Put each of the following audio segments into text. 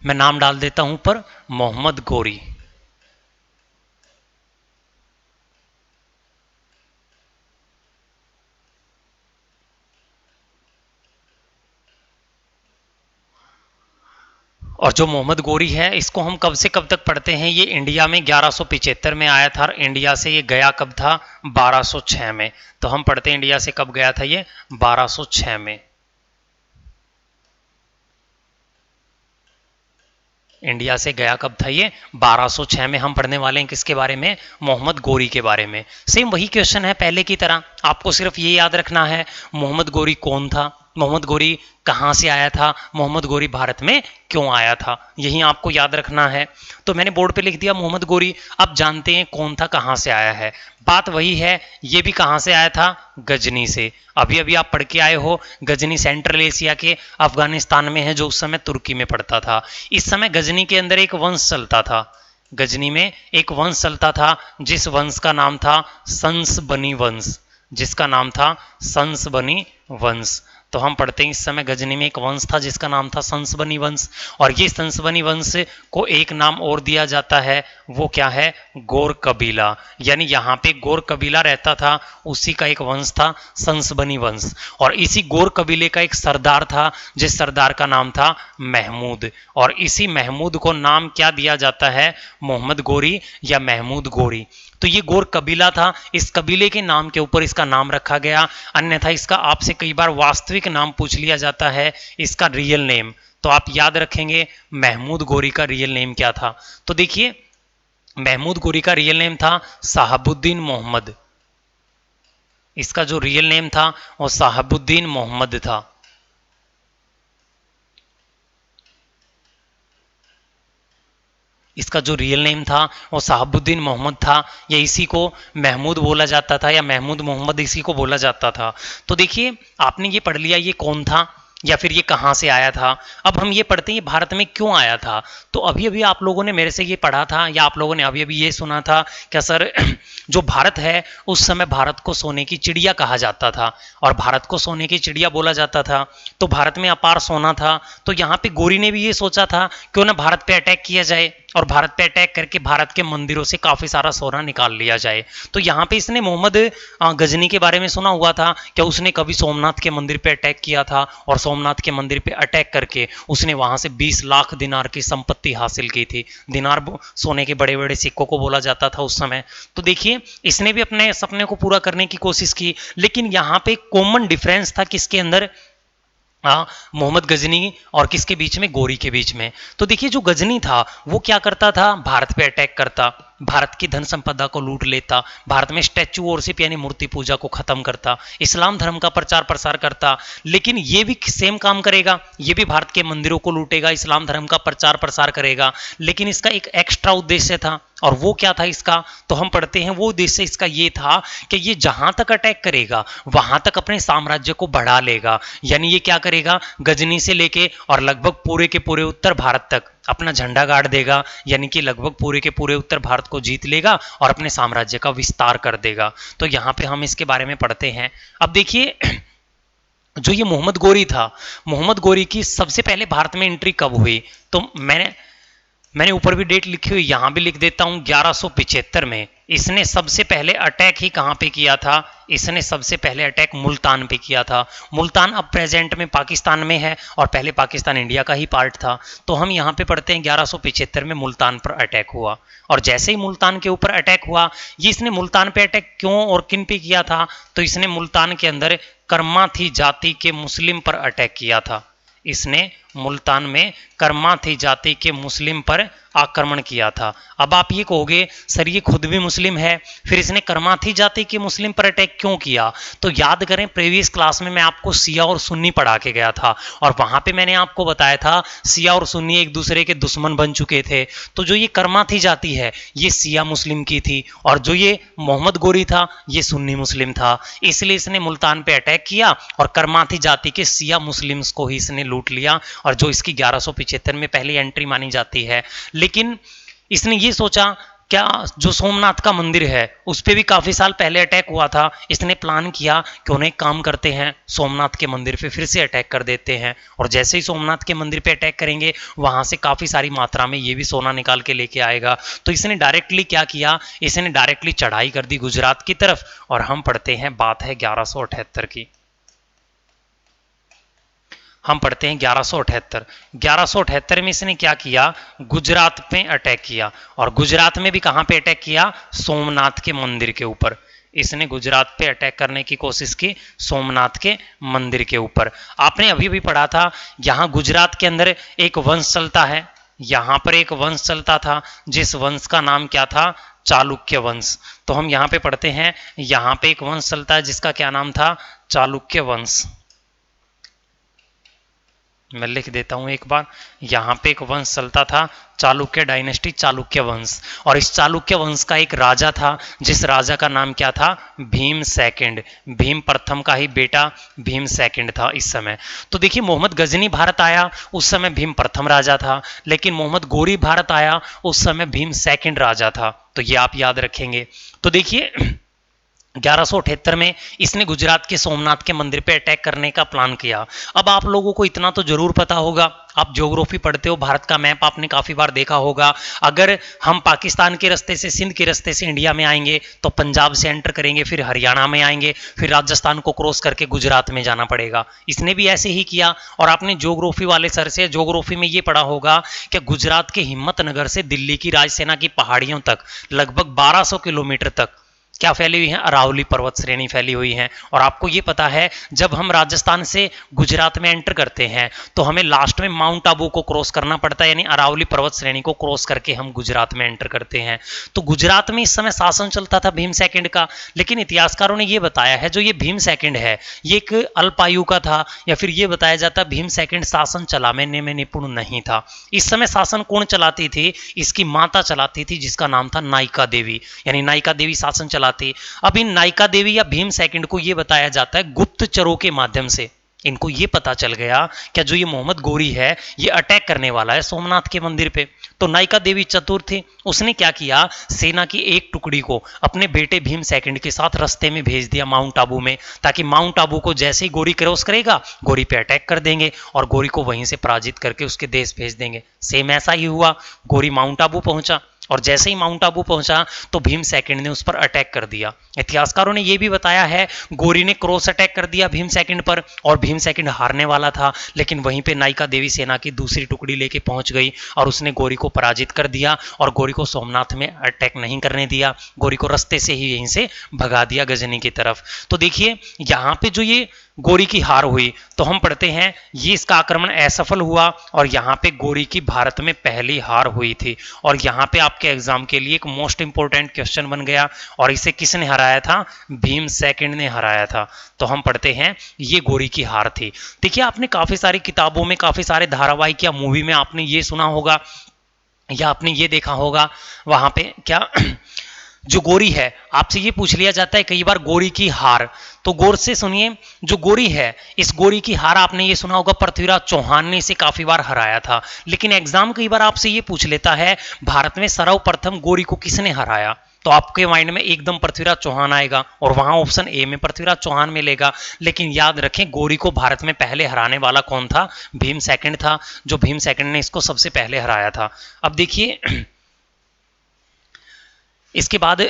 मैं नाम डाल देता हूं पर मोहम्मद गोरी। और जो मोहम्मद गोरी है इसको हम कब से कब तक पढ़ते हैं, ये इंडिया में 1175 में आया था और इंडिया से ये गया कब था, 1206 में। तो हम पढ़ते हैं इंडिया से कब गया था ये, 1206 में। इंडिया से गया कब था ये, 1206 में। हम पढ़ने वाले हैं किसके बारे में, मोहम्मद गोरी के बारे में। सेम वही क्वेश्चन है पहले की तरह, आपको सिर्फ ये याद रखना है मोहम्मद गोरी कौन था, मोहम्मद गोरी कहाँ से आया था, मोहम्मद गोरी भारत में क्यों आया था, यही आपको याद रखना है। तो मैंने बोर्ड पे लिख दिया मोहम्मद गोरी। अब जानते हैं कौन था, कहाँ से आया है। बात वही है, ये भी कहाँ से आया था, गजनी से। अभी अभी आप पढ़ के आए हो, गजनी सेंट्रल एशिया के अफगानिस्तान में है, जो उस समय तुर्की में पड़ता था। इस समय गजनी के अंदर एक वंश चलता था, गजनी में एक वंश चलता था जिस वंश का नाम था संसबनी वंश, जिसका नाम था संसबनी वंश। तो हम पढ़ते हैं इस समय गजनी में एक वंश था जिसका नाम था संसबनी वंश। और ये संसबनी वंश को एक नाम और दिया जाता है, वो क्या है, गोर कबीला। यानी यहाँ पे गोर कबीला रहता था, उसी का एक वंश था संसबनी वंश। और इसी गोर कबीले का एक सरदार था, जिस सरदार का नाम था महमूद। और इसी महमूद को नाम क्या दिया जाता है, मोहम्मद गोरी या महमूद गोरी। तो ये गोर कबीला था, इस कबीले के नाम के ऊपर इसका नाम रखा गया। अन्यथा इसका आपसे कई बार वास्तविक नाम पूछ लिया जाता है, इसका रियल नेम। तो आप याद रखेंगे महमूद गोरी का रियल नेम क्या था। तो देखिए महमूद गोरी का रियल नेम था साहबुद्दीन मोहम्मद। इसका जो रियल नेम था वो साहबुद्दीन मोहम्मद था। इसका जो रियल नेम था वो साहबुद्दीन मोहम्मद था, या इसी को महमूद बोला जाता था, या महमूद मोहम्मद इसी को बोला जाता था। तो देखिए आपने ये पढ़ लिया ये कौन था या फिर ये कहाँ से आया था। अब हम ये पढ़ते हैं ये भारत में क्यों आया था। तो अभी अभी आप लोगों ने मेरे से ये पढ़ा था, या आप लोगों ने अभी अभी ये सुना था क्या सर, जो भारत है उस समय भारत को सोने की चिड़िया कहा जाता था, और भारत को सोने की चिड़िया बोला जाता था। तो भारत में अपार सोना था, तो यहाँ पे गोरी ने भी ये सोचा था क्यों ना भारत पे अटैक किया जाए, और भारत पे अटैक करके भारत के मंदिरों से काफी सारा सोना निकाल लिया जाए। तो यहाँ पे इसने मोहम्मद गजनी के बारे में सुना हुआ था, क्या उसने कभी सोमनाथ के मंदिर पे अटैक किया था, और सोमनाथ के मंदिर पे अटैक करके उसने वहां से 20 लाख दिनार की संपत्ति हासिल की थी। दिनार सोने के बड़े बड़े सिक्कों को बोला जाता था उस समय। तो देखिए इसने भी अपने सपने को पूरा करने की कोशिश की, लेकिन यहाँ पे कॉमन डिफरेंस था किसके अंदर, मोहम्मद गजनी और किसके बीच में, गोरी के बीच में। तो देखिए जो गजनी था वो क्या करता था, भारत पे अटैक करता, भारत की धन संपदा को लूट लेता, भारत में स्टैचू वर्शिप यानी मूर्ति पूजा को खत्म करता, इस्लाम धर्म का प्रचार प्रसार करता। लेकिन ये भी सेम काम करेगा, ये भी भारत के मंदिरों को लूटेगा, इस्लाम धर्म का प्रचार प्रसार करेगा। लेकिन इसका एक एक्स्ट्रा उद्देश्य था, और वो क्या था इसका, तो हम पढ़ते हैं वो उद्देश्य इसका ये था कि ये जहां तक अटैक करेगा वहां तक अपने साम्राज्य को बढ़ा लेगा। यानी ये क्या करेगा, गजनी से लेके और लगभग पूरे के पूरे उत्तर भारत तक अपना झंडा गाड़ देगा, यानी कि लगभग पूरे के पूरे उत्तर भारत को जीत लेगा और अपने साम्राज्य का विस्तार कर देगा। तो यहां पे हम इसके बारे में पढ़ते हैं। अब देखिए जो ये मोहम्मद गोरी था, मोहम्मद गोरी की सबसे पहले भारत में एंट्री कब हुई, तो मैंने ऊपर भी डेट लिखी हुई, यहां भी लिख देता हूं, 1175 में। इसने सबसे पहले अटैक ही कहां पे किया था, इसने सबसे पहले अटैक मुल्तान पे किया था। मुल्तान अब प्रेजेंट में पाकिस्तान में है, और पहले पाकिस्तान इंडिया का ही पार्ट था। तो हम यहां पे पढ़ते हैं 1175 में मुल्तान पर अटैक हुआ। और जैसे ही मुल्तान के ऊपर अटैक हुआ, ये इसने मुल्तान पे अटैक क्यों और किन पे किया था, तो इसने मुल्तान के अंदर कर्माथी जाति के मुस्लिम पर अटैक किया था। इसने मुल्तान में कर्माथी जाति के मुस्लिम पर आक्रमण किया था। अब आप ये कहोगे सर ये खुद भी मुस्लिम है, फिर इसने कर्माथी जाति के मुस्लिम पर अटैक क्यों किया। तो याद करें प्रीवियस क्लास में मैं आपको सिया और सुन्नी पढ़ा के गया था, और वहां पे मैंने आपको बताया था सिया और सुन्नी एक दूसरे के दुश्मन बन चुके थे। तो जो ये कर्माथी जाति है ये सिया मुस्लिम की थी, और जो ये मोहम्मद गोरी था ये सुन्नी मुस्लिम था। इसलिए इसने मुल्तान पे अटैक किया और कर्माथी जाति के सिया मुस्लिम्स को ही इसने लूट लिया, और जो इसकी 1175 में पहली एंट्री मानी जाती है। लेकिन इसने ये सोचा क्या जो सोमनाथ का मंदिर है उस पे भी काफ़ी साल पहले अटैक हुआ था। इसने प्लान किया कि उन्हें एक काम करते हैं, सोमनाथ के मंदिर पे फिर से अटैक कर देते हैं, और जैसे ही सोमनाथ के मंदिर पे अटैक करेंगे वहाँ से काफ़ी सारी मात्रा में ये भी सोना निकाल के लेके आएगा। तो इसने डायरेक्टली क्या किया, इसने डायरेक्टली चढ़ाई कर दी गुजरात की तरफ। और हम पढ़ते हैं, बात है 1178 की। हम पढ़ते हैं 1178। 1178 में इसने क्या किया, गुजरात पे अटैक किया। और गुजरात में भी कहां पे अटैक किया, सोमनाथ के मंदिर के ऊपर। इसने गुजरात पे अटैक करने की कोशिश की, सोमनाथ के मंदिर के ऊपर। आपने अभी भी पढ़ा था, यहां गुजरात के अंदर एक वंश चलता है, यहां पर एक वंश चलता था जिस वंश का नाम क्या था, चालुक्य वंश। तो हम यहां पे पढ़ते हैं, यहां पे एक वंश चलता है जिसका क्या नाम था, चालुक्य वंश। मैं लिख देता हूं एक बार, यहां पे एक वंश चलता था, चालुक्य डायनेस्टी, चालुक्य वंश। और इस चालुक्य वंश का एक राजा था, जिस राजा का नाम क्या था, भीम सेकंड। भीम प्रथम का ही बेटा भीम सेकंड था इस समय। तो देखिए, मोहम्मद गजनी भारत आया उस समय भीम प्रथम राजा था, लेकिन मोहम्मद गोरी भारत आया उस समय भीम सेकंड राजा था। तो ये आप याद रखेंगे। तो देखिए 1178 में इसने गुजरात के सोमनाथ के मंदिर पे अटैक करने का प्लान किया। अब आप लोगों को इतना तो जरूर पता होगा, आप ज्योग्राफी पढ़ते हो, भारत का मैप आपने काफी बार देखा होगा। अगर हम पाकिस्तान के रास्ते से, सिंध के रास्ते से इंडिया में आएंगे तो पंजाब से एंटर करेंगे, फिर हरियाणा में आएंगे, फिर राजस्थान को क्रॉस करके गुजरात में जाना पड़ेगा। इसने भी ऐसे ही किया। और आपने ज्योग्राफी वाले सर से ज्योग्राफी में ये पढ़ा होगा कि गुजरात के हिम्मतनगर से दिल्ली की राजसेना की पहाड़ियों तक लगभग 1200 किलोमीटर तक क्या फैली हुई है, अरावली पर्वत श्रेणी फैली हुई है। और आपको ये पता है, जब हम राजस्थान से गुजरात में एंटर करते हैं तो हमें लास्ट में माउंट आबू को क्रॉस करना पड़ता है, यानी अरावली पर्वत श्रेणी को क्रॉस करके हम गुजरात में एंटर करते हैं। तो गुजरात में इस समय शासन चलता था भीम सेकंड का। लेकिन इतिहासकारों ने यह बताया है, जो ये भीम सेकंड है ये एक अल्पायु का था, या फिर ये बताया जाता भीम सेकंड शासन चलाने में निपुण नहीं था। इस समय शासन कौन चलाती थी, इसकी माता चलाती थी, जिसका नाम था नायिका देवी, यानी नायिका देवी शासन चलाती। अब इन नायिका देवी या भीम सेकंड को यह बताया जाता है गुप्तचरों के माध्यम से। इनको यह पता चल गया क्या जो ये मोहम्मद गोरी है ये अटैक करने वाला है सोमनाथ के मंदिर पे। तो नायिका देवी चतुर थी, उसने क्या किया, सेना की एक टुकड़ी को अपने बेटे भीम सेकंड के साथ रास्ते में भेज दिया माउंट आबू में, ताकि माउंट आबू को जैसे ही गोरी क्रॉस करेगा गोरी पे अटैक कर देंगे और गोरी को वहीं से पराजित करके उसके देश भेज देंगे। सेम ऐसा ही हुआ, गोरी माउंट आबू पहुंचा और जैसे ही माउंट आबू पहुंचा तो भीम सेकंड ने उस पर अटैक कर दिया। इतिहासकारों ने यह भी बताया है, गोरी ने क्रॉस अटैक कर दिया भीम सेकंड पर और भीम सेकंड हारने वाला था, लेकिन वहीं पे नायिका देवी सेना की दूसरी टुकड़ी लेके पहुंच गई और उसने गोरी को पराजित कर दिया और गोरी को सोमनाथ में अटैक नहीं करने दिया, गोरी को रास्ते से ही यहीं से भगा दिया गजनी की तरफ। तो देखिए यहाँ पे जो ये गोरी की हार हुई, तो हम पढ़ते हैं ये इसका आक्रमण असफल हुआ और यहाँ पे गोरी की भारत में पहली हार हुई थी। और यहाँ पे आपके एग्जाम के लिए एक मोस्ट इंपोर्टेंट क्वेश्चन बन गया, और इसे किसने हराया था, भीम सेकंड ने हराया था। तो हम पढ़ते हैं ये गोरी की हार थी। देखिए आपने काफी सारी किताबों में, काफी सारे धारावाहिक या मूवी में आपने ये सुना होगा या आपने ये देखा होगा, वहां पे क्या जो गोरी है, आपसे ये पूछ लिया जाता है कई बार गोरी की हार। तो गौर से सुनिए, जो गोरी है इस गोरी की हार आपने ये सुना होगा पृथ्वीराज चौहान ने इसे काफी बार हराया था। लेकिन एग्जाम कई बार आपसे ये पूछ लेता है भारत में सर्वप्रथम गोरी को किसने हराया, तो आपके माइंड में एकदम पृथ्वीराज चौहान आएगा और वहां ऑप्शन ए में पृथ्वीराज चौहान मिलेगा। लेकिन याद रखें गोरी को भारत में पहले हराने वाला कौन था, भीम सेकंड था, जो भीम सेकंड ने इसको सबसे पहले हराया था। अब देखिए इसके बाद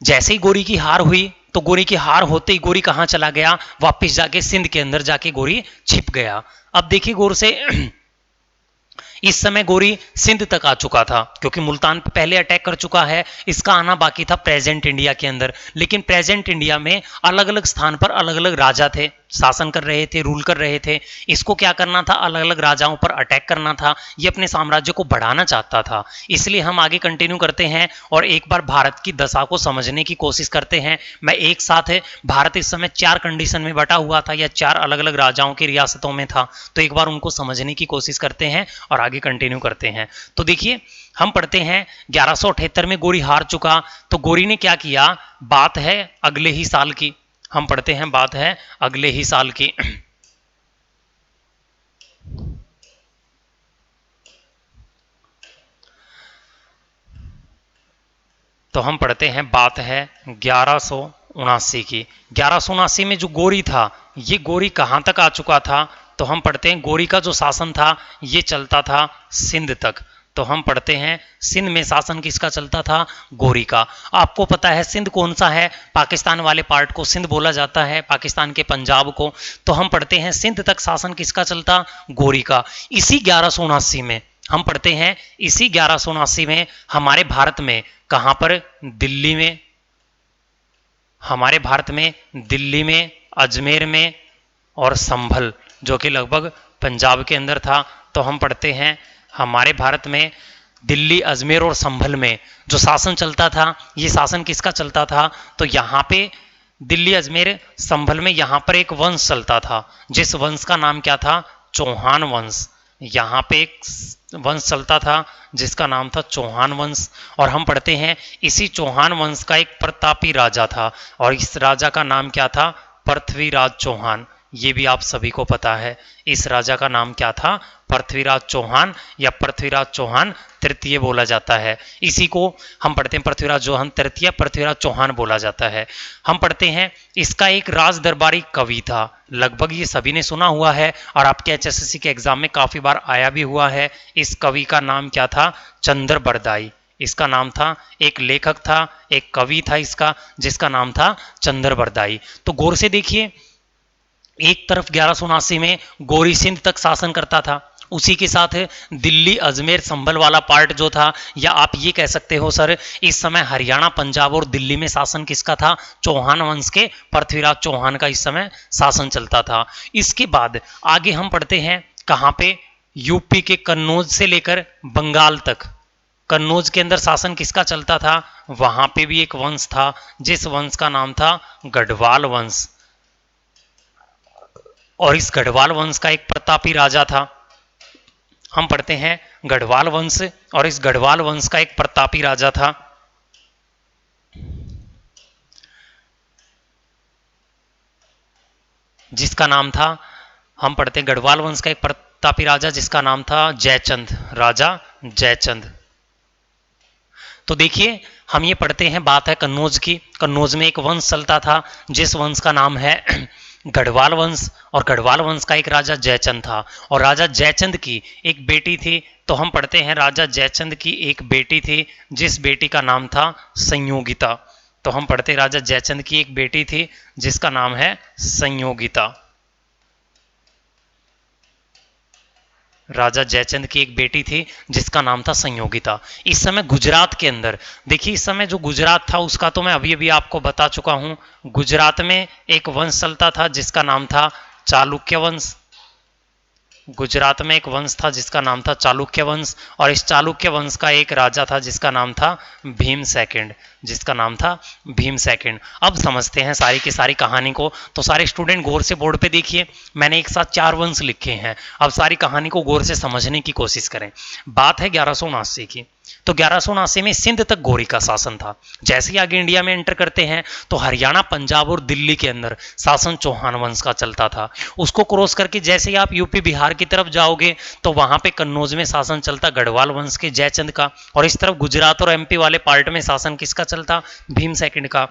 जैसे ही गोरी की हार हुई, तो गोरी की हार होते ही गोरी कहां चला गया, वापस जाके सिंध के अंदर जाके गोरी छिप गया। अब देखिए गौर से इस समय गोरी सिंध तक आ चुका था, क्योंकि मुल्तान पे पहले अटैक कर चुका है, इसका आना बाकी था प्रेजेंट इंडिया के अंदर। लेकिन प्रेजेंट इंडिया में अलग अलग स्थान पर अलग अलग राजा थे, शासन कर रहे थे, रूल कर रहे थे। इसको क्या करना था, अलग अलग राजाओं पर अटैक करना था, ये अपने साम्राज्य को बढ़ाना चाहता था। इसलिए हम आगे कंटिन्यू करते हैं और एक बार भारत की दशा को समझने की कोशिश करते हैं। मैं एक साथ है, भारत इस समय 4 कंडीशन में बटा हुआ था या 4 अलग अलग राजाओं की रियासतों में था, तो एक बार उनको समझने की कोशिश करते हैं और आगे कंटिन्यू करते हैं। तो देखिए हम पढ़ते हैं 1178 में गोरी हार चुका, तो गोरी ने क्या किया, बात है अगले ही साल की। हम पढ़ते हैं, बात है अगले ही साल की। तो हम पढ़ते हैं, बात है 1179 की। 1179 में जो गोरी था, ये गोरी कहाँ तक आ चुका था? तो हम पढ़ते हैं गोरी का जो शासन था ये चलता था सिंध तक। तो हम पढ़ते हैं सिंध में शासन किसका चलता था? गोरी का। आपको पता है सिंध कौन सा है? पाकिस्तान वाले पार्ट को सिंध बोला जाता है, पाकिस्तान के पंजाब को। तो हम पढ़ते हैं सिंध तक शासन किसका चलता? गोरी का। इसी 1179 में हम पढ़ते हैं, इसी 1179 में हमारे भारत में, कहां पर? दिल्ली में। हमारे भारत में दिल्ली में, अजमेर में और संभल, जो कि लगभग पंजाब के अंदर था। तो हम पढ़ते हैं हमारे भारत में दिल्ली, अजमेर और संभल में जो शासन चलता था, ये शासन किसका चलता था? तो यहाँ पे दिल्ली, अजमेर, संभल में यहाँ पर एक वंश चलता था, जिस वंश का नाम क्या था? चौहान वंश। यहाँ पे एक वंश चलता था जिसका नाम था चौहान वंश। और हम पढ़ते हैं इसी चौहान वंश का एक प्रतापी राजा था, और इस राजा का नाम क्या था? पृथ्वीराज चौहान। ये भी आप सभी को पता है, इस राजा का नाम क्या था? पृथ्वीराज चौहान, या पृथ्वीराज चौहान तृतीय बोला जाता है। इसी को हम पढ़ते हैं पृथ्वीराज चौहान तृतीय, पृथ्वीराज चौहान बोला जाता है। हम पढ़ते हैं इसका एक राज दरबारी कवि था, लगभग ये सभी ने सुना हुआ है और आपके एचएसएससी के एग्जाम में काफी बार आया भी हुआ है। इस कवि का नाम क्या था? चंद्र बरदाई। इसका नाम था, एक लेखक था, एक कवि था इसका, जिसका नाम था चंद्र बरदाई। तो गौर से देखिए, एक तरफ 1179 में गोरी सिंध तक शासन करता था, उसी के साथ दिल्ली, अजमेर, संभल वाला पार्ट जो था, या आप ये कह सकते हो सर इस समय हरियाणा, पंजाब और दिल्ली में शासन किसका था? चौहान वंश के पृथ्वीराज चौहान का इस समय शासन चलता था। इसके बाद आगे हम पढ़ते हैं कहाँ पे? यूपी के कन्नौज से लेकर बंगाल तक। कन्नौज के अंदर शासन किसका चलता था? वहां पे भी एक वंश था, जिस वंश का नाम था गढ़वाल वंश। और इस गढ़वाल वंश का एक प्रतापी राजा था। हम पढ़ते हैं गढ़वाल वंश, और इस गढ़वाल वंश का एक प्रतापी राजा था, जिसका नाम था, हम पढ़ते हैं गढ़वाल वंश का एक प्रतापी राजा जिसका नाम था जयचंद, राजा जयचंद। तो देखिए हम ये पढ़ते हैं, बात है कन्नौज की। कन्नौज में एक वंश चलता था, जिस वंश का नाम है गढ़वाल वंश, और गढ़वाल वंश का एक राजा जयचंद था, और राजा जयचंद की एक बेटी थी। तो हम पढ़ते हैं राजा जयचंद की एक बेटी थी, जिस बेटी का नाम था संयोगिता। तो हम पढ़ते राजा जयचंद की एक बेटी थी जिसका नाम है संयोगिता। राजा जयचंद की एक बेटी थी जिसका नाम था संयोगिता। इस समय गुजरात के अंदर देखिए, इस समय जो गुजरात था उसका तो मैं अभी अभी आपको बता चुका हूं। गुजरात में एक वंश चलता था जिसका नाम था चालुक्य वंश। गुजरात में एक वंश था जिसका नाम था चालुक्य वंश, और इस चालुक्य वंश का एक राजा था जिसका नाम था भीम सेकंड, जिसका नाम था भीम सेकंड। अब समझते हैं सारी की सारी कहानी को। तो सारे स्टूडेंट गौर से बोर्ड पे देखिए, मैंने एक साथ 4 वंश लिखे हैं। अब सारी कहानी को गौर से समझने की कोशिश करें। बात है 1179 की। तो 1179 में सिंध तक गोरी का शासन था। जैसे ही आगे इंडिया में एंटर करते हैं तो हरियाणा, पंजाब और दिल्ली के अंदर शासन चौहान वंश का चलता था। उसको क्रॉस करके जैसे ही आप यूपी, बिहार की तरफ जाओगे तो वहां पे कन्नौज में शासन चलता गढ़वाल वंश के जयचंद का, और इस तरफ गुजरात और एमपी वाले पार्ट में शासन किसका चलता? भीम सेकंड का।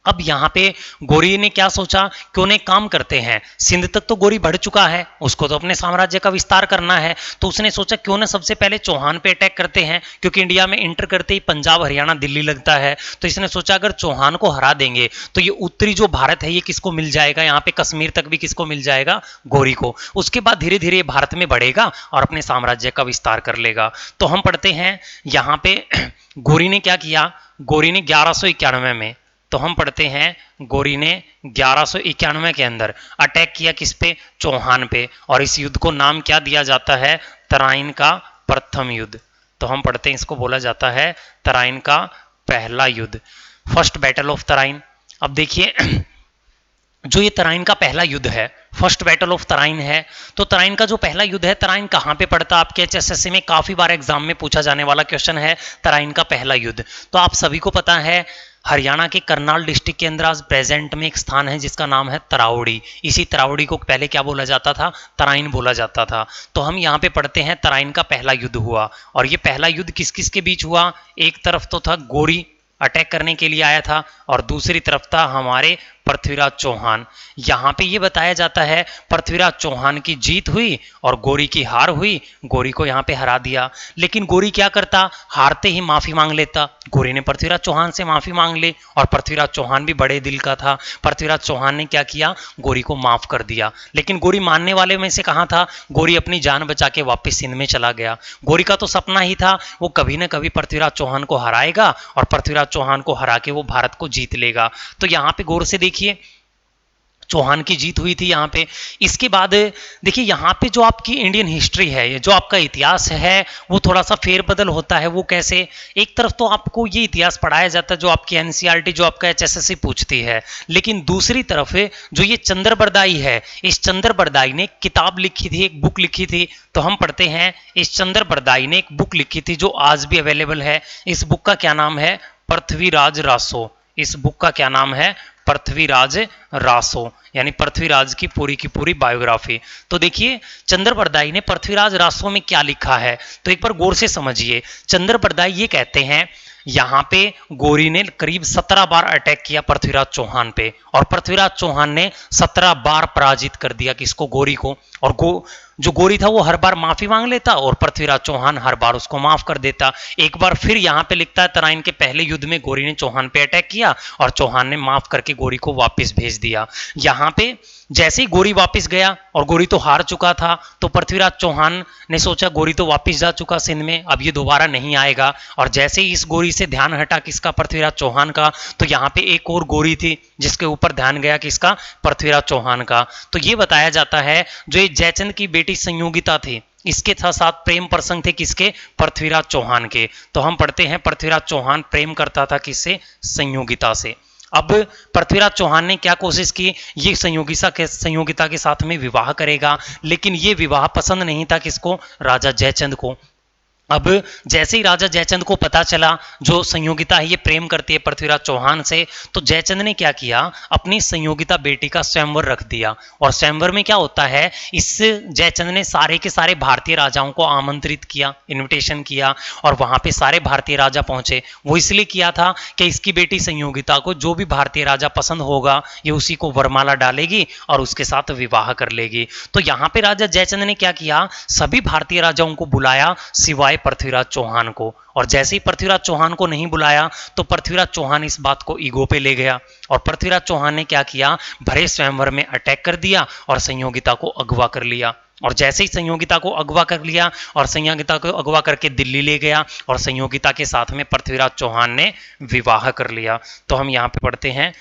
अब यहां पे गोरी ने क्या सोचा, क्यों ने काम करते हैं, सिंध तक तो गोरी बढ़ चुका है, उसको तो अपने साम्राज्य का विस्तार करना है। तो उसने सोचा क्यों ना सबसे पहले चौहान पे अटैक करते हैं, क्योंकि इंडिया में इंटर करते ही पंजाब, हरियाणा, दिल्ली लगता है। तो इसने सोचा अगर चौहान को हरा देंगे तो ये उत्तरी जो भारत है ये किसको मिल जाएगा, यहाँ पे कश्मीर तक भी किसको मिल जाएगा? गोरी को। उसके बाद धीरे धीरे भारत में बढ़ेगा और अपने साम्राज्य का विस्तार कर लेगा। तो हम पढ़ते हैं यहाँ पे गोरी ने क्या किया, गोरी ने 1191 में, तो हम पढ़ते हैं गोरी ने 1191 के अंदर अटैक किया किस पे? चौहान पे। और इस युद्ध को नाम क्या दिया जाता है? तराइन का प्रथम युद्ध। तो हम पढ़ते हैं इसको बोला जाता है तराइन का पहला युद्ध, फर्स्ट बैटल ऑफ तराइन। अब देखिए जो ये तराइन का पहला युद्ध है, फर्स्ट बैटल ऑफ तराइन है, तो तराइन का जो पहला युद्ध है, तराइन कहां पे पड़ता है? आपके एचएसएससी में काफी बार एग्जाम में पूछा जाने वाला क्वेश्चन है तराइन का पहला युद्ध। तो आप सभी को पता है हरियाणा के करनाल डिस्ट्रिक्ट के अंदर आज प्रेजेंट में एक स्थान है जिसका नाम है तरावड़ी। इसी तरावड़ी को पहले क्या बोला जाता था? तराइन बोला जाता था। तो हम यहाँ पे पढ़ते हैं तराइन का पहला युद्ध हुआ, और ये पहला युद्ध किस किस के बीच हुआ? एक तरफ तो था गोरी, अटैक करने के लिए आया था और दूसरी तरफ था हमारे पृथ्वीराज चौहान। यहाँ पे ये बताया जाता है पृथ्वीराज चौहान की जीत हुई और गोरी की हार हुई, गोरी को यहाँ पे हरा दिया। लेकिन गोरी क्या करता, हारते ही माफी मांग लेता। गोरी ने पृथ्वीराज चौहान से माफी मांग ली और पृथ्वीराज चौहान भी बड़े दिल का था। पृथ्वीराज चौहान ने क्या किया, गोरी को माफ कर दिया। लेकिन गोरी मानने वाले में से कहाँ था, गोरी अपनी जान बचा के वापस सिंध में चला गया। गोरी का तो सपना ही था वो कभी ना कभी पृथ्वीराज चौहान को हराएगा और पृथ्वीराज चौहान को हरा के वो भारत को जीत लेगा। तो यहाँ पे गौर से देखिए चौहान की जीत हुई थी यहाँ पे। इसके बाद देखिए यहाँ पे जो आपकी इंडियन हिस्ट्री है, जो आपका इतिहास है, वो थोड़ा सा फेरबदल होता है। वो कैसे, एक तरफ तो आपको ये इतिहास पढ़ाया जाता है जो आपकी एनसीईआरटी, जो आपका एचएसएससी पूछती है, लेकिन दूसरी तरफ जो ये चंद्र बरदाई है, इस चंद्र बरदाई ने किताब लिखी थी, एक बुक लिखी थी। तो हम पढ़ते हैं इस चंद्र बरदाई ने एक बुक लिखी थी जो आज भी अवेलेबल है। इस बुक का क्या नाम है, पृथ्वीराज रासो। इस बुक का क्या नाम है, पृथ्वीराज रासो, यानी पृथ्वीराज की पूरी बायोग्राफी। तो देखिए चंद्र बरदाई ने पृथ्वीराज रासो में क्या लिखा है, तो एक बार गौर से समझिए। चंद्र बरदाई ये कहते हैं यहाँ पे गोरी ने करीब 17 बार अटैक किया पृथ्वीराज चौहान पे और पृथ्वीराज चौहान ने 17 बार पराजित कर दिया किसको, गोरी को। और जो गोरी था वो हर बार माफी मांग लेता और पृथ्वीराज चौहान हर बार उसको माफ कर देता। एक बार फिर यहाँ पे लिखता है तराइन के पहले युद्ध में गोरी ने चौहान पे अटैक किया और चौहान ने माफ करके गोरी को वापस भेज दिया। यहाँ पे जैसे ही गोरी वापस गया और गोरी तो हार चुका था, तो पृथ्वीराज चौहान ने सोचा गोरी तो वापस जा चुका सिंध में, अब ये दोबारा नहीं आएगा। और जैसे ही इस गोरी से ध्यान हटा किसका, पृथ्वीराज चौहान का, तो यहाँ पे एक और गोरी थी जिसके ऊपर ध्यान गया किसका, पृथ्वीराज चौहान का। तो ये बताया जाता है जो ये जयचंद की बेटी संयोगिता थी, इसके साथ प्रेम प्रसंग थे किसके, पृथ्वीराज चौहान के। तो हम पढ़ते हैं पृथ्वीराज चौहान प्रेम करता था किससे, संयोगिता से। अब पृथ्वीराज चौहान ने क्या कोशिश की, ये संयोगिता के साथ में विवाह करेगा, लेकिन ये विवाह पसंद नहीं था किसको, राजा जयचंद को। अब जैसे ही राजा जयचंद को पता चला जो संयोगिता है ये प्रेम करती है पृथ्वीराज चौहान से, तो जयचंद ने क्या किया, अपनी संयोगिता बेटी का स्वयंवर रख दिया। और स्वयंवर में क्या होता है, इस जयचंद ने सारे के सारे भारतीय राजाओं को आमंत्रित किया, इनविटेशन किया, और वहां पे सारे भारतीय राजा पहुंचे। वो इसलिए किया था कि इसकी बेटी संयोगिता को जो भी भारतीय राजा पसंद होगा ये उसी को वरमाला डालेगी और उसके साथ विवाह कर लेगी। तो यहाँ पे राजा जयचंद ने क्या किया, सभी भारतीय राजाओं को बुलाया सिवाय पृथ्वीराज चौहान को। और जैसे ही पृथ्वीराज चौहान को नहीं बुलाया तो पृथ्वीराज चौहान इस बात को ईगो पे ले गया और पृथ्वीराज चौहान ने क्या किया, भरे स्वयंवर में अटैक कर दिया और संयोगिता को अगवा कर लिया। और जैसे ही संयोगिता को अगवा कर लिया और संयोगिता को अगवा करके दिल्ली ले गया और संयोगिता के साथ में पृथ्वीराज चौहान ने विवाह कर लिया। तो हम यहाँ पे पढ़ते हैं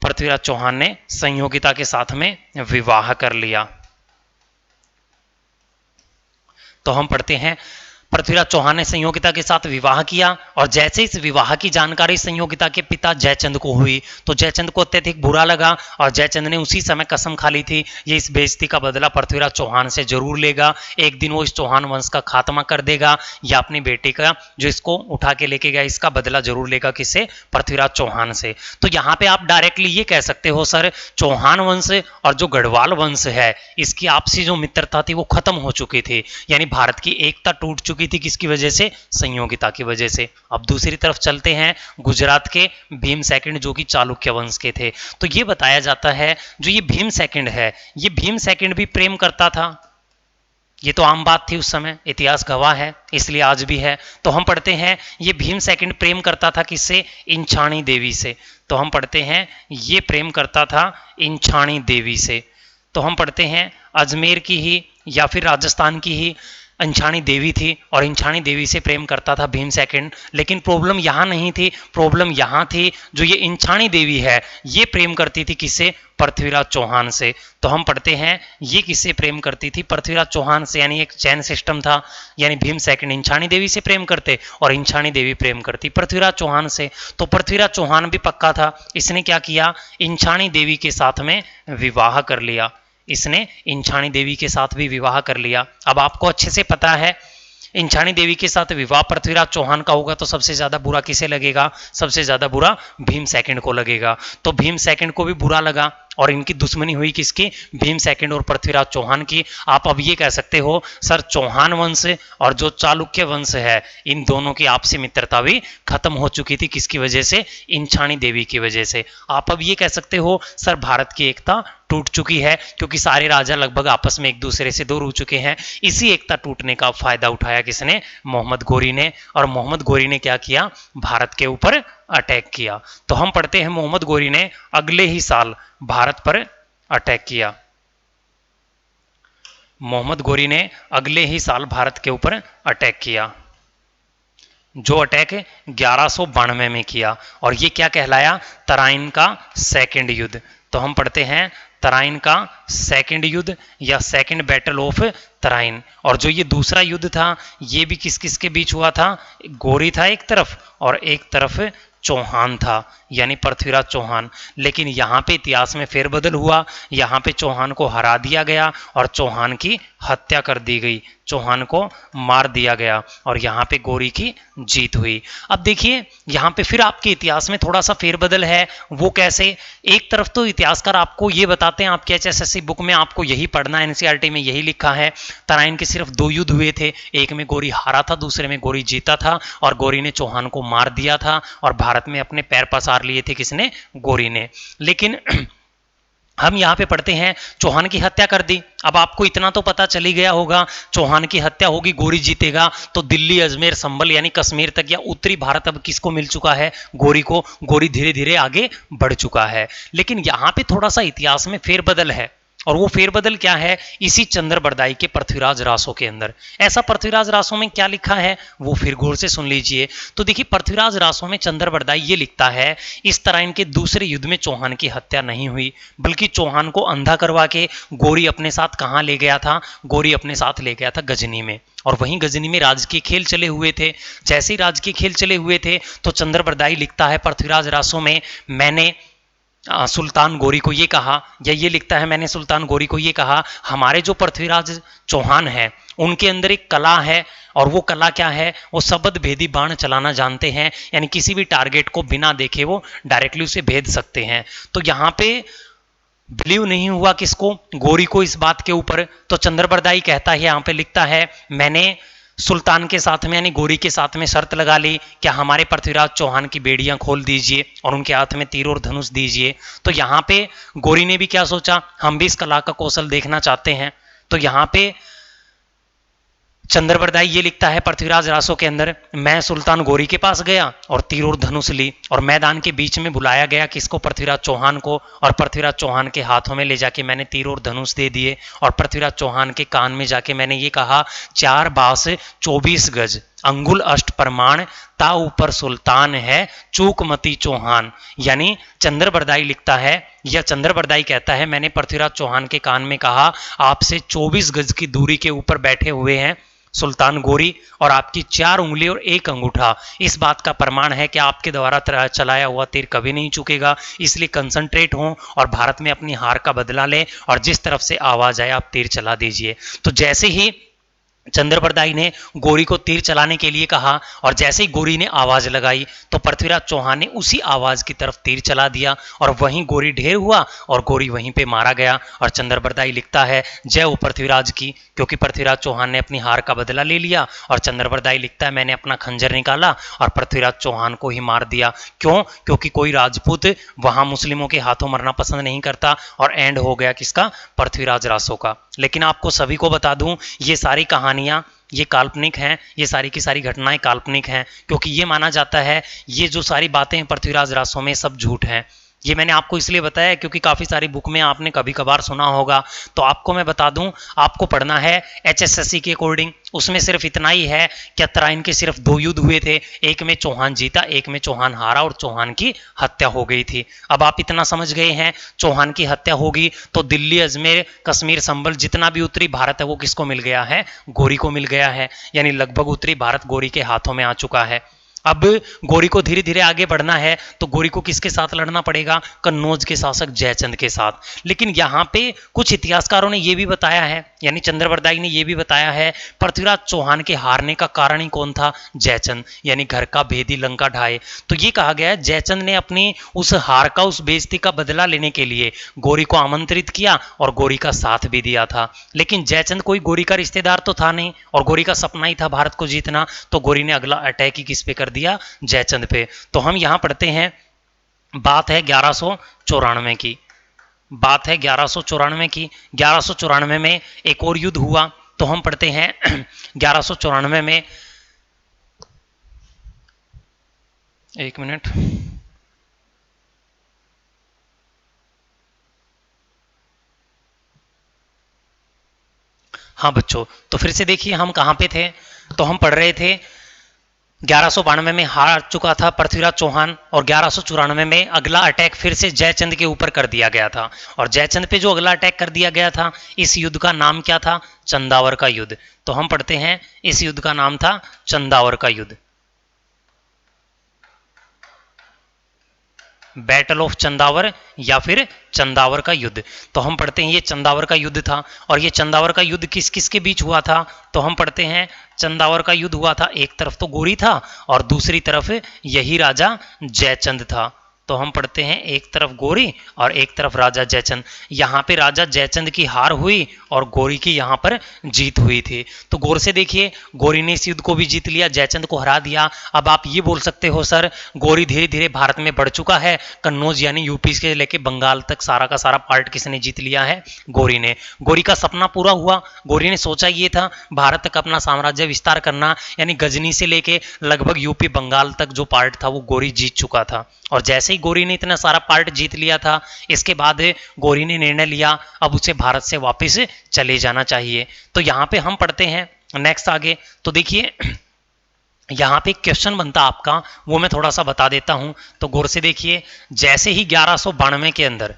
पृथ्वीराज चौहान ने संयोगिता के साथ में विवाह कर लिया। तो हम पढ़ते हैं पृथ्वीराज चौहान ने संयोगिता के साथ विवाह किया और जैसे इस विवाह की जानकारी संयोगिता के पिता जयचंद को हुई तो जयचंद को अत्यधिक बुरा लगा और जयचंद ने उसी समय कसम खा ली थी ये इस बेइज्जती का बदला पृथ्वीराज चौहान से जरूर लेगा, एक दिन वो इस चौहान वंश का खात्मा कर देगा या अपनी बेटी का जो इसको उठा के लेके गया इसका बदला जरूर लेगा, किससे, पृथ्वीराज चौहान से। तो यहाँ पे आप डायरेक्टली ये कह सकते हो सर चौहान वंश और जो गढ़वाल वंश है इसकी आपसी जो मित्रता थी वो खत्म हो चुकी थी, यानी भारत की एकता टूट चुकी थी किसकी वजह से, संयोगिता की वजह से। अब दूसरी तरफ चलते हैं गुजरात के भीम सेकंड जो कि चालुक्य वंश के थे। तो ये बताया जाता है जो ये भीम सेकंड है ये भीम सेकंड भी प्रेम करता था, ये तो आम बात थी उस समय, इतिहास गवाह है इसलिए आज भी है। तो हम पढ़ते हैं ये भीम सेकंड प्रेम करता था किससे, इंछाणी देवी से। तो हम पढ़ते हैं ये प्रेम करता था इंछाणी देवी से। तो हम पढ़ते हैं अजमेर की ही या फिर राजस्थान की ही इंछाणी देवी थी और इंछाणी देवी से प्रेम करता था भीम सेकंड। लेकिन प्रॉब्लम यहाँ नहीं थी, प्रॉब्लम यहाँ थी जो ये इंछाणी देवी है ये प्रेम करती थी किससे, पृथ्वीराज चौहान से। तो हम पढ़ते हैं ये किससे प्रेम करती थी, पृथ्वीराज चौहान से, यानी एक चैन सिस्टम था, यानी भीम सेकंड इंछाणी देवी से प्रेम करते और इंछाणी देवी प्रेम करती पृथ्वीराज चौहान से। तो पृथ्वीराज चौहान भी पक्का था, इसने क्या किया, इंछाणी देवी के साथ में विवाह कर लिया, इसने इंछाणी देवी के साथ भी विवाह कर लिया। अब आपको अच्छे से पता है इंछाणी देवी के साथ विवाह पृथ्वीराज चौहान का होगा तो सबसे ज्यादा बुरा किसे लगेगा, सबसे ज्यादा बुरा भीम सेकंड को लगेगा। तो भीम सेकंड को भी बुरा लगा और इनकी दुश्मनी हुई किसकी, भीम सेकंड और पृथ्वीराज चौहान की। आप अब ये कह सकते हो सर चौहान वंश और जो चालुक्य वंश है इन दोनों की आपसी मित्रता भी खत्म हो चुकी थी, किसकी वजह से, इंछाणी देवी की वजह से। आप अब ये कह सकते हो सर भारत की एकता टूट चुकी है क्योंकि सारे राजा लगभग आपस में एक दूसरे से दूर हो चुके हैं। इसी एकता टूटने का फायदा उठाया किसने, मोहम्मद गोरी ने। और मोहम्मद गोरी ने क्या किया, भारत के ऊपर अटैक किया। तो हम पढ़ते हैं मोहम्मद गोरी ने अगले ही साल भारत पर अटैक किया। मोहम्मद गोरी ने अगले ही साल भारत के ऊपर अटैक किया, जो अटैक 1192 में किया। और ये क्या कहलाया, तराइन का सेकंड युद्ध। तो हम पढ़ते हैं तराइन का सेकंड युद्ध या सेकंड बैटल ऑफ तराइन। और जो ये दूसरा युद्ध था ये भी किस किस के बीच हुआ था, गोरी था एक तरफ और एक तरफ चौहान था, यानी पृथ्वीराज चौहान। लेकिन यहाँ पे इतिहास में फेरबदल हुआ, यहाँ पे चौहान को हरा दिया गया और चौहान की हत्या कर दी गई, चौहान को मार दिया गया और यहाँ पे गोरी की जीत हुई। अब देखिए यहाँ पे फिर आपके इतिहास में थोड़ा सा फेरबदल है, वो कैसे। एक तरफ तो इतिहासकार आपको ये बताते हैं, आपके एचएसएससी बुक में आपको यही पढ़ना है, एनसीईआरटी में यही लिखा है, तराइन के सिर्फ 2 युद्ध हुए थे, एक में गोरी हारा था, दूसरे में गोरी जीता था और गोरी ने चौहान को मार दिया था और भारत में अपने पैर पसार लिए थे किसने, गोरी ने। लेकिन हम यहाँ पे पढ़ते हैं चौहान की हत्या कर दी। अब आपको इतना तो पता चली गया होगा, चौहान की हत्या होगी, गोरी जीतेगा, तो दिल्ली, अजमेर, संभल यानी कश्मीर तक या उत्तरी भारत अब किसको मिल चुका है, गोरी को। गोरी धीरे धीरे आगे बढ़ चुका है। लेकिन यहाँ पे थोड़ा सा इतिहास में फेरबदल है, और वो फेरबदल क्या है, इसी चंद्रबरदाई के पृथ्वीराज रासो के अंदर। ऐसा पृथ्वीराज रासो में क्या लिखा है वो फिर गौर से सुन लीजिए। तो देखिए पृथ्वीराज रासो में चंद्रबरदाई ये लिखता है, इस तरह इनके दूसरे युद्ध में चौहान की हत्या नहीं हुई, बल्कि चौहान को अंधा करवा के गोरी अपने साथ कहाँ ले गया था, गोरी अपने साथ ले गया था गजनी में। और वहीं गजनी में राजकीय खेल चले हुए थे। जैसे ही राजकीय खेल चले हुए थे तो चंद्रबरदाई लिखता है पृथ्वीराज रासो में, मैंने सुल्तान गोरी को ये कहा, या ये लिखता है मैंने सुल्तान गोरी को ये कहा, हमारे जो पृथ्वीराज चौहान है उनके अंदर एक कला है, और वो कला क्या है, वो शब्द भेदी बाण चलाना जानते हैं, यानी किसी भी टारगेट को बिना देखे वो डायरेक्टली उसे भेद सकते हैं। तो यहाँ पे बिलीव नहीं हुआ किसको, गोरी को इस बात के ऊपर। तो चंद्रबरदाई कहता है, यहाँ पे लिखता है, मैंने सुल्तान के साथ में यानी गोरी के साथ में शर्त लगा ली, क्या हमारे पृथ्वीराज चौहान की बेड़ियां खोल दीजिए और उनके हाथ में तीर और धनुष दीजिए। तो यहाँ पे गोरी ने भी क्या सोचा, हम भी इस कला का कौशल देखना चाहते हैं। तो यहाँ पे चंद्रबरदाई ये लिखता है पृथ्वीराज रासो के अंदर, मैं सुल्तान गोरी के पास गया और तीर और धनुष ली, और मैदान के बीच में बुलाया गया किसको, पृथ्वीराज चौहान को, और पृथ्वीराज चौहान के हाथों में ले जाके मैंने तीर और धनुष दे दिए, और पृथ्वीराज चौहान के कान में जाके मैंने ये कहा, 4 बास 24 गज अंगुल अष्ट प्रमाण ता ऊपर सुल्तान है चूक मती चौहान। यानी चंद्रबरदाई लिखता है, या चंद्रबरदाई कहता है, मैंने पृथ्वीराज चौहान के कान में कहा, आपसे 24 गज की दूरी के ऊपर बैठे हुए हैं सुल्तान गोरी, और आपकी 4 उंगली और 1 अंगूठा इस बात का प्रमाण है कि आपके द्वारा चलाया हुआ तीर कभी नहीं चुकेगा। इसलिए कंसंट्रेट हों और भारत में अपनी हार का बदला लें, और जिस तरफ से आवाज आए आप तीर चला दीजिए। तो जैसे ही चंद्रबरदाई ने गोरी को तीर चलाने के लिए कहा, और जैसे ही गोरी ने आवाज लगाई तो पृथ्वीराज चौहान ने उसी आवाज की तरफ तीर चला दिया, और वहीं गोरी ढेर हुआ और गोरी वहीं पे मारा गया। और चंद्रबरदाई लिखता है, जय हो पृथ्वीराज की, क्योंकि पृथ्वीराज चौहान ने अपनी हार का बदला ले लिया। और चंद्रबरदाई लिखता है, मैंने अपना खंजर निकाला और पृथ्वीराज चौहान को ही मार दिया। क्यों, क्योंकि कोई राजपूत वहां मुस्लिमों के हाथों मरना पसंद नहीं करता, और एंड हो गया किसका, पृथ्वीराज रासो का। लेकिन आपको सभी को बता दूं, ये सारी कहानियां ये काल्पनिक हैं, ये सारी की सारी घटनाएं काल्पनिक हैं, क्योंकि ये माना जाता है ये जो सारी बातें हैं पृथ्वीराज रासो में सब झूठ हैं। ये मैंने आपको इसलिए बताया क्योंकि काफ़ी सारी बुक में आपने कभी कभार सुना होगा। तो आपको मैं बता दूं, आपको पढ़ना है एचएसएससी के अकॉर्डिंग, उसमें सिर्फ इतना ही है कि तराइन के सिर्फ 2 युद्ध हुए थे, एक में चौहान जीता, एक में चौहान हारा और चौहान की हत्या हो गई थी। अब आप इतना समझ गए हैं, चौहान की हत्या होगी तो दिल्ली, अजमेर, कश्मीर, संभल जितना भी उत्तरी भारत है वो किसको मिल गया है, गोरी को मिल गया है, यानी लगभग उत्तरी भारत गोरी के हाथों में आ चुका है। अब गोरी को धीरे धीरे आगे बढ़ना है तो गोरी को किसके साथ लड़ना पड़ेगा, कन्नौज के शासक जयचंद के साथ। लेकिन यहाँ पे कुछ इतिहासकारों ने यह भी बताया है यानी चंद्रवरदाई ने यह भी बताया है पृथ्वीराज चौहान के हारने का कारण ही कौन था, जयचंद, यानी घर का भेदी लंका ढाए। तो ये कहा गया है जयचंद ने अपनी उस हार का, उस बेइज्जती का बदला लेने के लिए गौरी को आमंत्रित किया और गौरी का साथ भी दिया था। लेकिन जयचंद कोई गौरी का रिश्तेदार तो था नहीं और गौरी का सपना ही था भारत को जीतना, तो गौरी ने अगला अटैक ही किस पे कर दिया, जयचंद पे। तो हम यहां पढ़ते हैं, बात है 1194 की, बात है 1194 की। 1194 में एक और युद्ध हुआ, तो हम पढ़ते हैं 1194 में, एक मिनट, हाँ बच्चों, तो फिर से देखिए हम कहां पे थे, तो हम पढ़ रहे थे 1192 में हार चुका था पृथ्वीराज चौहान और 1194 में अगला अटैक फिर से जयचंद के ऊपर कर दिया गया था। और जयचंद पे जो अगला अटैक कर दिया गया था, इस युद्ध का नाम क्या था, चंदावर का युद्ध। तो हम पढ़ते हैं, इस युद्ध का नाम था चंदावर का युद्ध, बैटल ऑफ चंदावर या फिर चंदावर का युद्ध। तो हम पढ़ते हैं ये चंदावर का युद्ध था। और ये चंदावर का युद्ध किस किस के बीच हुआ था, तो हम पढ़ते हैं चंदावर का युद्ध हुआ था, एक तरफ तो गोरी था और दूसरी तरफ यही राजा जयचंद था। तो हम पढ़ते हैं एक तरफ गोरी और एक तरफ राजा जयचंद। यहाँ पे राजा जयचंद की हार हुई और गोरी की यहाँ पर जीत हुई थी। तो गौर से देखिए, गोरी ने इस युद्ध को भी जीत लिया, जयचंद को हरा दिया। अब आप ये बोल सकते हो सर गोरी धीरे धीरे भारत में बढ़ चुका है, कन्नौज यानी यूपी से लेके बंगाल तक सारा का सारा पार्ट किसने जीत लिया है, गोरी ने। गोरी का सपना पूरा हुआ। गोरी ने सोचा ये था भारत तक अपना साम्राज्य विस्तार करना, यानी गजनी से लेके लगभग यूपी बंगाल तक जो पार्ट था वो गोरी जीत चुका था। और जैसे ही गोरी ने इतना सारा पार्ट जीत लिया था, इसके बाद गोरी ने निर्णय लिया अब उसे भारत से वापस चले जाना चाहिए। तो यहाँ पे हम पढ़ते हैं नेक्स्ट आगे। तो देखिए यहाँ पे क्वेश्चन बनता आपका, वो मैं थोड़ा सा बता देता हूं। तो गौर से देखिए, जैसे ही 1192 के अंदर,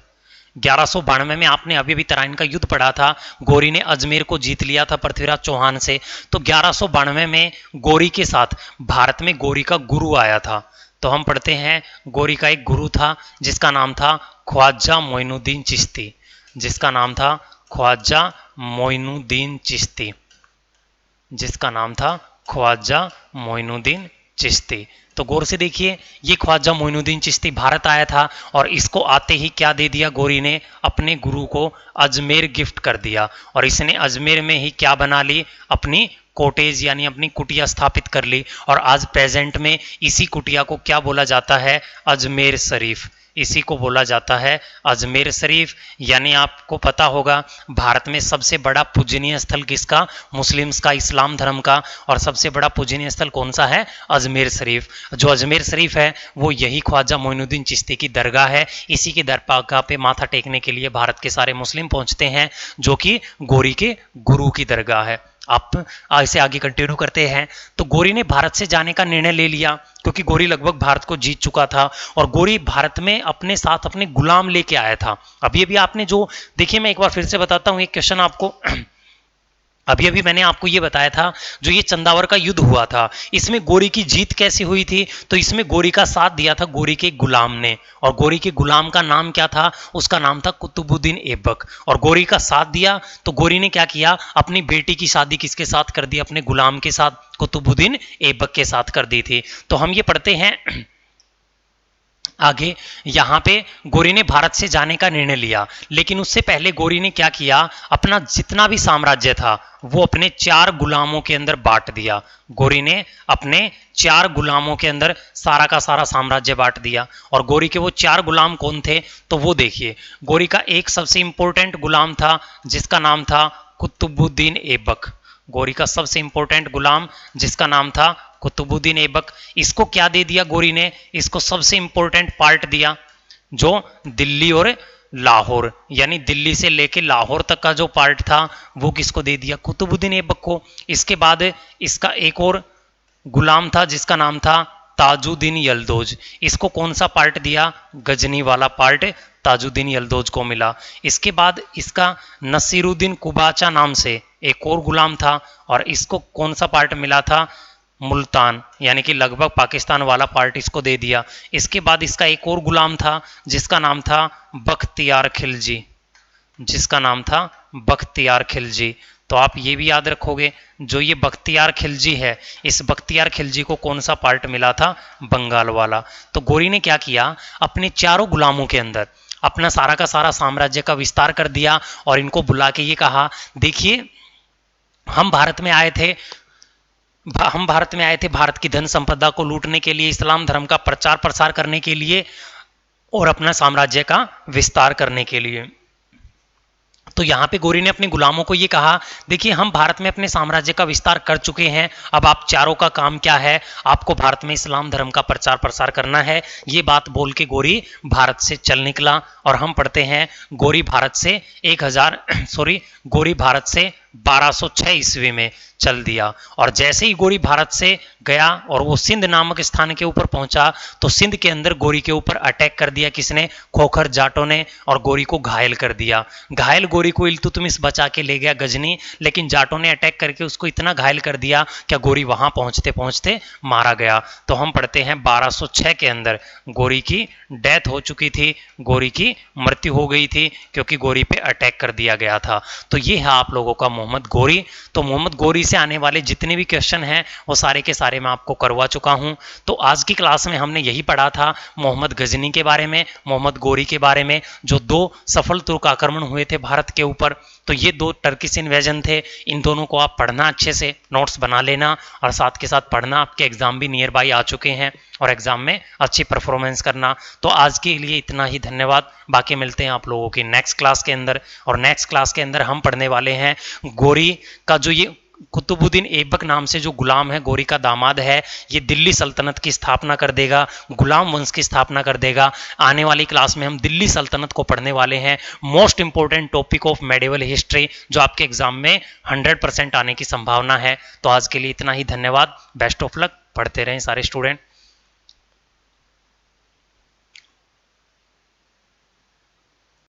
1192 में आपने अभी भी तराइन का युद्ध पढ़ा था, गोरी ने अजमेर को जीत लिया था पृथ्वीराज चौहान से। तो 1192 में गोरी के साथ भारत में गोरी का गुरु आया था। तो हम पढ़ते हैं, गोरी का एक गुरु था जिसका नाम था ख्वाजा मोइनुद्दीन चिश्ती, जिसका नाम था ख्वाजा मोइनुद्दीन चिश्ती, जिसका नाम था ख्वाजा मोइनुद्दीन चिश्ती। तो गौर से देखिए, ये ख्वाजा मोइनुद्दीन चिश्ती भारत आया था और इसको आते ही क्या दे दिया गोरी ने, अपने गुरु को अजमेर गिफ्ट कर दिया। और इसने अजमेर में ही क्या बना ली, अपनी कोटेज यानी अपनी कुटिया स्थापित कर ली। और आज प्रेजेंट में इसी कुटिया को क्या बोला जाता है, अजमेर शरीफ। इसी को बोला जाता है अजमेर शरीफ। यानी आपको पता होगा भारत में सबसे बड़ा पूजनीय स्थल किसका, मुस्लिम्स का, इस्लाम धर्म का। और सबसे बड़ा पूजनीय स्थल कौन सा है, अजमेर शरीफ। जो अजमेर शरीफ है वो यही ख्वाजा मोइनुद्दीन चिश्ती की दरगाह है। इसी की दरगाह पे माथा टेकने के लिए भारत के सारे मुस्लिम पहुंचते हैं, जो कि गोरी के गुरु की दरगाह है। आप इसे आगे कंटिन्यू करते हैं। तो गोरी ने भारत से जाने का निर्णय ले लिया क्योंकि गोरी लगभग भारत को जीत चुका था और गोरी भारत में अपने साथ अपने गुलाम लेके आया था। अभी अभी आपने जो देखिए, मैं एक बार फिर से बताता हूं एक क्वेश्चन आपको। अभी अभी मैंने आपको ये बताया था, जो ये चंदावर का युद्ध हुआ था, इसमें गोरी की जीत कैसे हुई थी। तो इसमें गोरी का साथ दिया था गोरी के गुलाम ने। और गोरी के गुलाम का नाम क्या था, उसका नाम था कुतुबुद्दीन ऐबक। और गोरी का साथ दिया तो गोरी ने क्या किया, अपनी बेटी की शादी किसके साथ कर दी, अपने गुलाम के साथ, कुतुबुद्दीन ऐबक के साथ कर दी थी। तो हम ये पढ़ते हैं आगे। यहां पे गोरी ने भारत से जाने का निर्णय लिया, लेकिन उससे पहले गोरी ने क्या किया, अपना जितना भी साम्राज्य था वो अपने 4 गुलामों के अंदर बांट दिया। गोरी ने अपने 4 गुलामों के अंदर सारा का सारा साम्राज्य बांट दिया। और गोरी के वो 4 गुलाम कौन थे, तो वो देखिए, गोरी का एक सबसे इंपॉर्टेंट गुलाम था जिसका नाम था कुतुबुद्दीन ऐबक। गोरी का सबसे इंपॉर्टेंट गुलाम जिसका नाम था कुतुबुद्दीन ऐबक। इसको क्या दे दिया गोरी ने, इसको सबसे इंपॉर्टेंट पार्ट दिया, जो दिल्ली और लाहौर, यानी दिल्ली से लेके लाहौर तक का जो पार्ट था वो किसको दे दिया, कुतुबुद्दीन ऐबक को। इसके बाद इसका एक और गुलाम था जिसका नाम था ताजुद्दीन यलदौज। इसको कौन सा पार्ट दिया, गजनी वाला पार्ट ताजुद्दीन यलदौज को मिला। इसके बाद इसका नसीरुद्दीन कुबाचा नाम से एक और गुलाम था और इसको कौन सा पार्ट मिला था, मुल्तान, यानी कि लगभग पाकिस्तान वाला पार्ट इसको दे दिया। इसके बाद इसका एक और गुलाम था जिसका नाम था बख्तियार खिलजी, जिसका नाम था बख्तियार खिलजी। तो आप ये भी याद रखोगे, जो ये बख्तियार खिलजी है, इस बख्तियार खिलजी को कौन सा पार्ट मिला था? बंगाल वाला। तो गोरी ने क्या किया, अपने चारों गुलामों के अंदर अपना सारा का सारा साम्राज्य का विस्तार कर दिया और इनको बुला के ये कहा, देखिए हम भारत में आए थे, भारत की धन संपदा को लूटने के लिए, इस्लाम धर्म का प्रचार प्रसार करने के लिए और अपना साम्राज्य का विस्तार करने के लिए। तो यहाँ पे गोरी ने अपने गुलामों को ये कहा, देखिए हम भारत में अपने साम्राज्य का विस्तार कर चुके हैं, अब आप चारों का काम क्या है, आपको भारत में इस्लाम धर्म का प्रचार प्रसार करना है। ये बात बोल के गोरी भारत से चल निकला। और हम पढ़ते हैं गोरी भारत से 1206 ईस्वी में चल दिया। और जैसे ही गोरी भारत से गया और वो सिंध नामक स्थान के ऊपर पहुंचा, तो सिंध के अंदर गोरी के ऊपर अटैक कर दिया किसने? खोखर जाटों ने, और गोरी को घायल कर दिया। घायल गोरी को इल्तुतमिश बचा के ले गया गजनी, लेकिन जाटों ने अटैक करके उसको इतना घायल कर दिया कि गोरी वहां पहुंचते पहुंचते मारा गया। तो हम पढ़ते हैं 1206 के अंदर गोरी की डेथ हो चुकी थी, गोरी की मृत्यु हो गई थी, क्योंकि गोरी पे अटैक कर दिया गया था। तो ये है आप लोगों का मोहम्मद गोरी। तो मोहम्मद गोरी से आने वाले जितने भी क्वेश्चन हैं वो सारे के सारे मैं आपको करवा चुका हूं। तो आज की क्लास में हमने यही पढ़ा था, मोहम्मद गजनी के बारे में, मोहम्मद गोरी के बारे में, जो 2 सफल तुर्क आक्रमण हुए थे भारत के ऊपर। तो ये 2 टर्किश इन्वेजन थे। इन दोनों को आप पढ़ना, अच्छे से नोट्स बना लेना, और साथ के साथ पढ़ना। आपके एग्जाम भी नियर बाई आ चुके हैं और एग्जाम में अच्छी परफॉर्मेंस करना। तो आज के लिए इतना ही, धन्यवाद। बाकी मिलते हैं आप लोगों की नेक्स्ट क्लास के अंदर। और नेक्स्ट क्लास के अंदर हम पढ़ने वाले हैं गोरी का, जो ये कुतुबुद्दीन ऐबक नाम से जो गुलाम है, गोरी का दामाद है, ये दिल्ली सल्तनत की स्थापना कर देगा, गुलाम वंश की स्थापना कर देगा। आने वाली क्लास में हम दिल्ली सल्तनत को पढ़ने वाले हैं, most important topic of medieval history, जो आपके एग्जाम में 100% आने की संभावना है। तो आज के लिए इतना ही, धन्यवाद, बेस्ट ऑफ लक, पढ़ते रहें सारे स्टूडेंट।